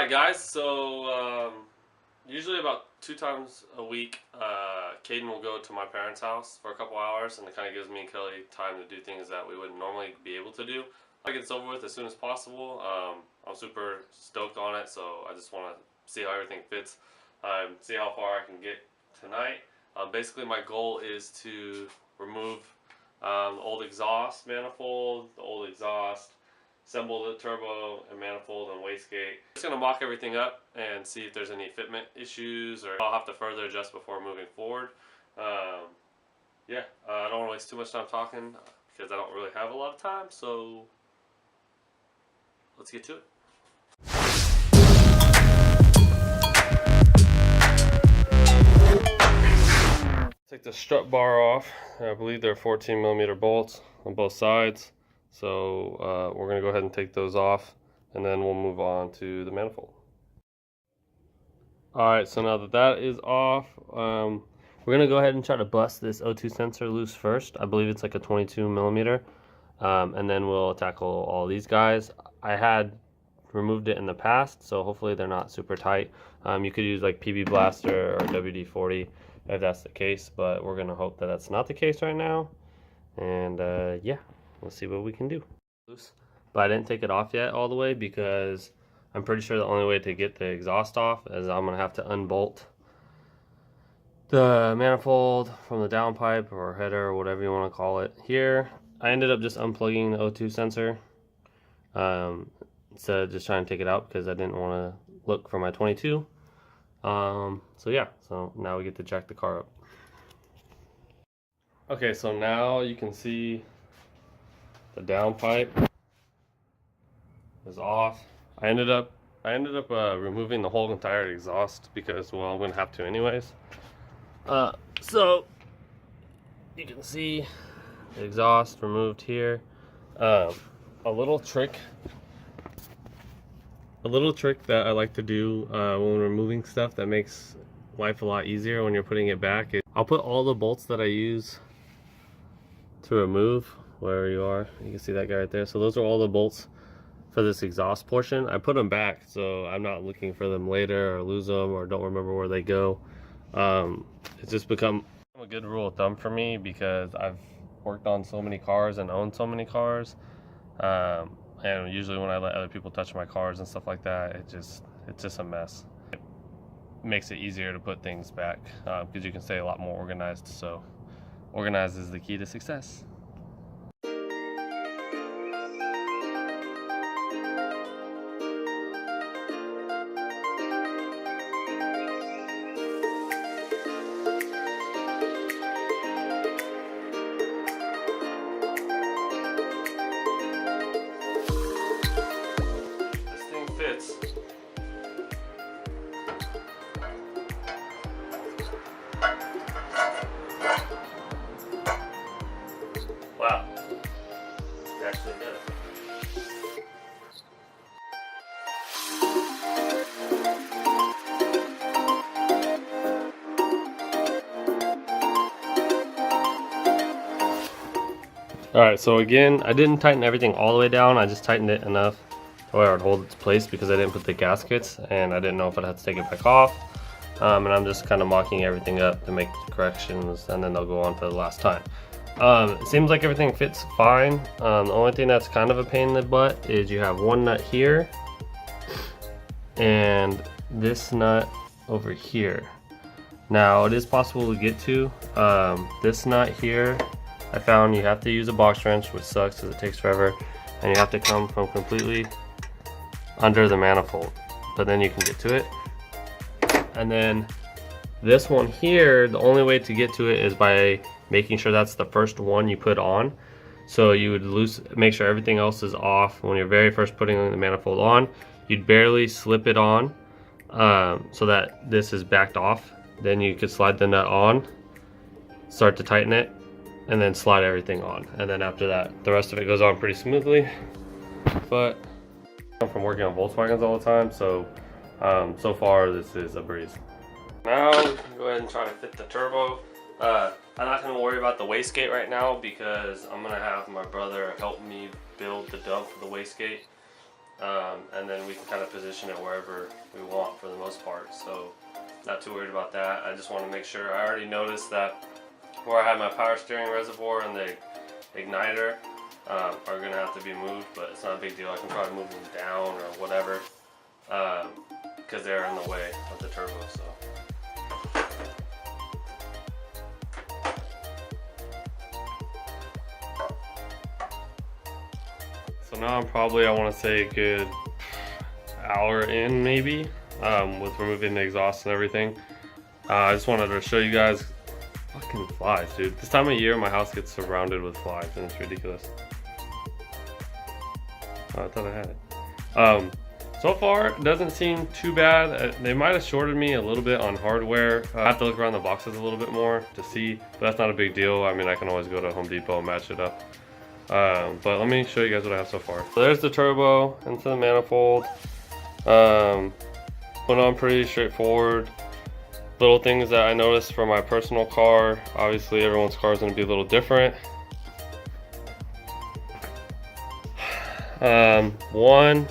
Alright guys, so usually about 2 times a week, Caden will go to my parents' house for a couple hours, and it kind of gives me and Kelly time to do things that we wouldn't normally be able to do. I get this over with as soon as possible. I'm super stoked on it, so I just want to see how everything fits, see how far I can get tonight. Basically my goal is to remove the old exhaust manifold, the old exhaust, assemble the turbo and manifold and wastegate. Just gonna mock everything up and see if there's any fitment issues, or I'll have to further adjust before moving forward. I don't want to waste too much time talking because I don't really have a lot of time, so let's get to it. Take the strut bar off. I believe they're 14mm bolts on both sides. So we're going to go ahead and take those off, and then we'll move on to the manifold. Alright, so now that that is off, we're going to go ahead and try to bust this O2 sensor loose first. I believe it's like a 22mm. And then we'll tackle all these guys. I had removed it in the past, so hopefully they're not super tight. You could use like PB Blaster or WD-40 if that's the case, but we're going to hope that that's not the case right now. And yeah. Let's see what we can do. But I didn't take it off yet all the way because I'm pretty sure the only way to get the exhaust off is I'm going to have to unbolt the manifold from the downpipe or header or whatever you want to call it here. I ended up just unplugging the O2 sensor instead of just trying to take it out because I didn't want to look for my 22. So yeah, so now we get to jack the car up. Okay, so now you can see the downpipe is off. I ended up removing the whole entire exhaust because, well, I'm gonna have to anyways. So you can see the exhaust removed here. A little trick that I like to do when removing stuff that makes life a lot easier when you're putting it back is I'll put all the bolts that I use to remove. Where you are, you can see that guy right there. So those are all the bolts for this exhaust portion. I put them back so I'm not looking for them later or lose them or don't remember where they go. It's just become a good rule of thumb for me because I've worked on so many cars and owned so many cars, and usually when I let other people touch my cars and stuff like that, it's just a mess. It makes it easier to put things back because you can stay a lot more organized. So organized is the key to success. Wow, it actually does. Alright, so again, I didn't tighten everything all the way down, I just tightened it enough to where it would hold its place because I didn't put the gaskets and I didn't know if I'd have to take it back off. And I'm just kind of mocking everything up to make the corrections, and then they'll go on for the last time. It seems like everything fits fine. The only thing that's kind of a pain in the butt is you have one nut here and this nut over here. Now it is possible to get to this nut here. I found you have to use a box wrench, which sucks because it takes forever, and you have to come from completely under the manifold, but then you can get to it. And then this one here, the only way to get to it is by making sure that's the first one you put on. So you would make sure everything else is off when you're very first putting the manifold on. You'd barely slip it on so that this is backed off. Then you could slide the nut on, start to tighten it, and then slide everything on. And then after that, the rest of it goes on pretty smoothly. But I'm from working on Volkswagens all the time, so so far this is a breeze. Now we can go ahead and try to fit the turbo. I'm not going to worry about the wastegate right now because I'm going to have my brother help me build the dump for the wastegate. and then we can kind of position it wherever we want for the most part. So not too worried about that. I just want to make sure. I already noticed that where I have my power steering reservoir and the igniter are going to have to be moved, but it's not a big deal. I can probably move them down or whatever because they're in the way of the turbo. So now I'm probably, I want to say, a good hour in maybe with removing the exhaust and everything. I just wanted to show you guys fucking flies, dude. This time of year my house gets surrounded with flies and it's ridiculous. Oh, I thought I had it. So far it doesn't seem too bad. They might have shorted me a little bit on hardware. I have to look around the boxes a little bit more to see, but that's not a big deal. I mean, I can always go to Home Depot and match it up. But let me show you guys what I have so far. So there's the turbo into the manifold. Went on pretty straightforward. Little things that I noticed for my personal car. Obviously everyone's car is going to be a little different. One,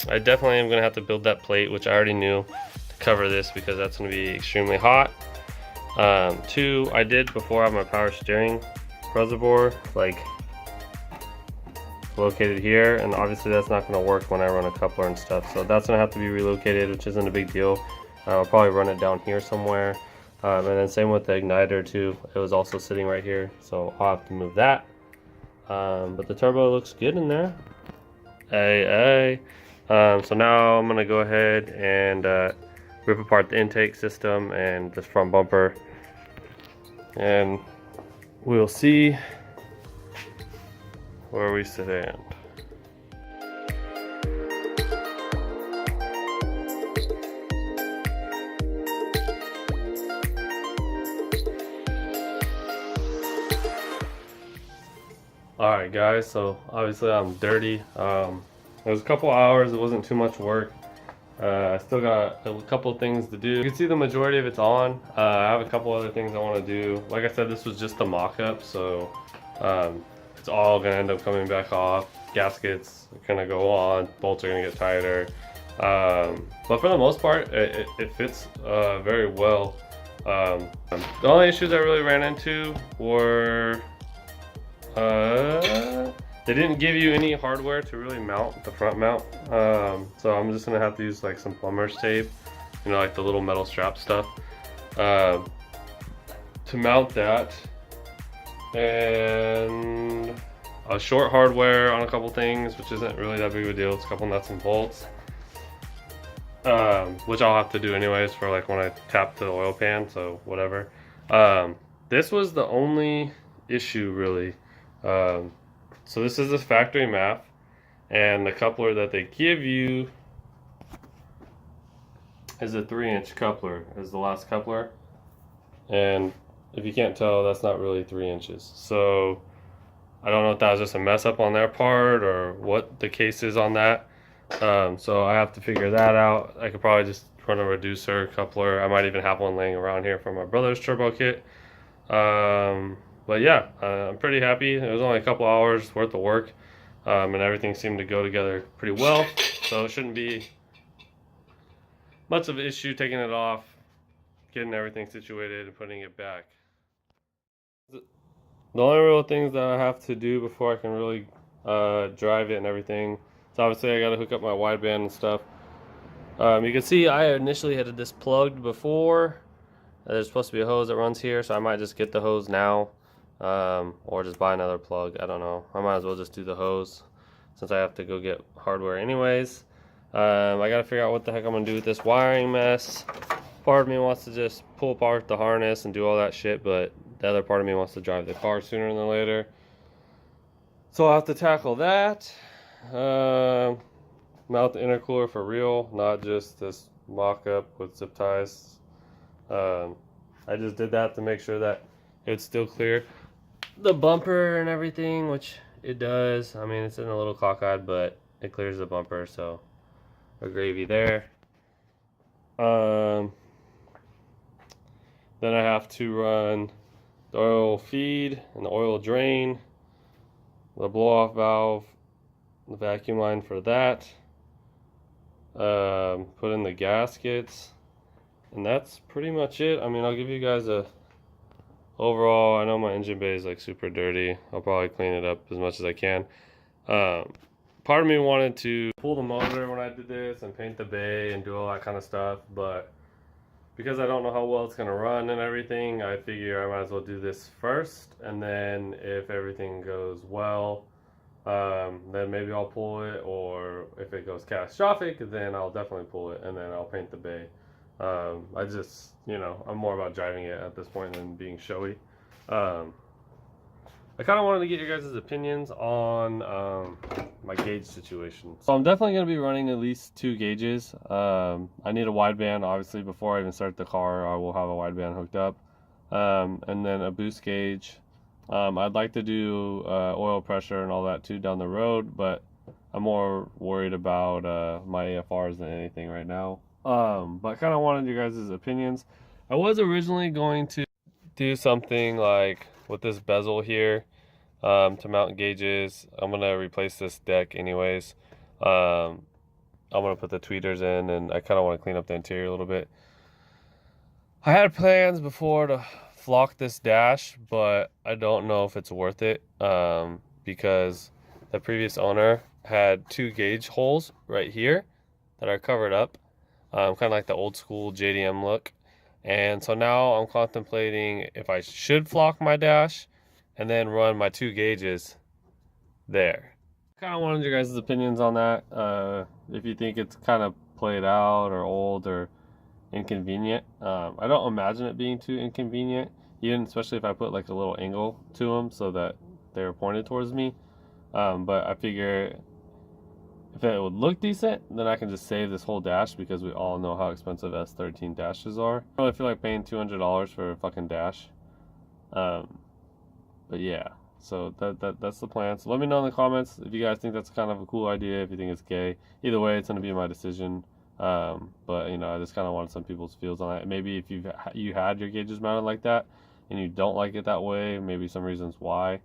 I definitely am going to have to build that plate, which I already knew, to cover this because that's going to be extremely hot. Two, I did before I have my power steering reservoir, like located here, and obviously that's not going to work when I run a coupler and stuff, so that's going to have to be relocated, which isn't a big deal. I'll probably run it down here somewhere, and then same with the igniter too. It was also sitting right here, so I'll have to move that. But the turbo looks good in there. So now I'm gonna go ahead and rip apart the intake system and this front bumper, and we'll see where we stand. Alright guys, so obviously I'm dirty. It was a couple hours, it wasn't too much work. I still got a couple things to do. You can see the majority of it's on. I have a couple other things I want to do. Like I said, this was just a mock-up, so it's all going to end up coming back off. Gaskets are going to go on, bolts are going to get tighter. But for the most part, it fits very well. The only issues I really ran into were they didn't give you any hardware to really mount the front mount, so I'm just gonna have to use like some plumber's tape, you know, like the little metal strap stuff, to mount that, and a short hardware on a couple things, which isn't really that big of a deal. It's a couple nuts and bolts, which I'll have to do anyways for like when I tap the oil pan, so whatever. This was the only issue really. So this is the factory map, and the coupler that they give you is a 3-inch coupler, is the last coupler, and if you can't tell, that's not really 3 inches. So I don't know if that was just a mess up on their part or what the case is on that. So I have to figure that out. I could probably just run a reducer coupler. I might even have one laying around here from my brother's turbo kit. But yeah, I'm pretty happy. It was only a couple hours worth of work, and everything seemed to go together pretty well. So it shouldn't be much of an issue taking it off, getting everything situated, and putting it back. The only real things that I have to do before I can really drive it and everything, so obviously I got to hook up my wideband and stuff. You can see I initially had this plugged before. There's supposed to be a hose that runs here, so I might just get the hose now. Or just buy another plug. I don't know. I might as well just do the hose since I have to go get hardware anyways. I gotta figure out what the heck I'm gonna do with this wiring mess. Part of me wants to just pull apart the harness and do all that shit, but the other part of me wants to drive the car sooner than later. So I'll have to tackle that. Mount the intercooler for real, not just this mock-up with zip ties. I just did that to make sure that it's still clear the bumper and everything, which it does. I mean, it's in a little cockeyed, but it clears the bumper, so a gravy there. Then I have to run the oil feed and the oil drain, the blow-off valve, the vacuum line for that. put in the gaskets, and that's pretty much it. I mean, I'll give you guys a overall. I know my engine bay is like super dirty. I'll probably clean it up as much as I can. Part of me wanted to pull the motor when I did this and paint the bay and do all that kind of stuff, but because I don't know how well it's going to run and everything, I figure I might as well do this first, and then if everything goes well, then maybe I'll pull it, or if it goes catastrophic, then I'll definitely pull it and then I'll paint the bay. I just, I'm more about driving it at this point than being showy. I kind of wanted to get your guys' opinions on my gauge situation. So I'm definitely going to be running at least 2 gauges. I need a wideband, obviously. Before I even start the car, I will have a wideband hooked up. And then a boost gauge. I'd like to do oil pressure and all that too down the road, but I'm more worried about my AFRs than anything right now. But I kind of wanted your guys' opinions. I was originally going to do something like with this bezel here to mount gauges. I'm gonna replace this deck anyways. I'm gonna put the tweeters in, and I kind of want to clean up the interior a little bit. I had plans before to flock this dash, but I don't know if it's worth it because the previous owner had 2 gauge holes right here that are covered up, kind of like the old school JDM look. And so now I'm contemplating if I should flock my dash and then run my 2 gauges there. Kind of wanted your guys' opinions on that. If you think it's kind of played out or old or inconvenient. I don't imagine it being too inconvenient, even especially if I put like a little angle to them so that they're pointed towards me. But I figure if it would look decent, then I can just save this whole dash, because we all know how expensive S13 dashes are. I really feel like paying $200 for a fucking dash. But yeah, so that's the plan. So let me know in the comments if you guys think that's kind of a cool idea, if you think it's gay. Either way, it's going to be my decision. But I just kind of wanted some people's feels on it. Maybe if you had your gauges mounted like that and you don't like it that way, maybe some reasons why,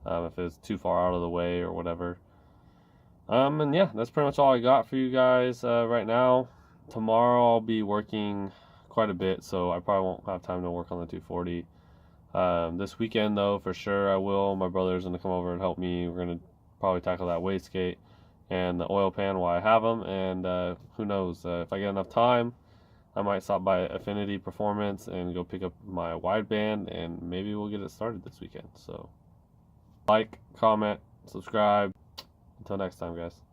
if it's too far out of the way or whatever. And yeah, that's pretty much all I got for you guys right now. Tomorrow I'll be working quite a bit, so I probably won't have time to work on the 240. This weekend though, for sure I will. My brother's gonna come over and help me. We're gonna probably tackle that wastegate and the oil pan while I have them, and who knows, if I get enough time, I might stop by Affinity Performance and go pick up my wideband, and maybe we'll get it started this weekend. So like, comment, subscribe. Until next time, guys.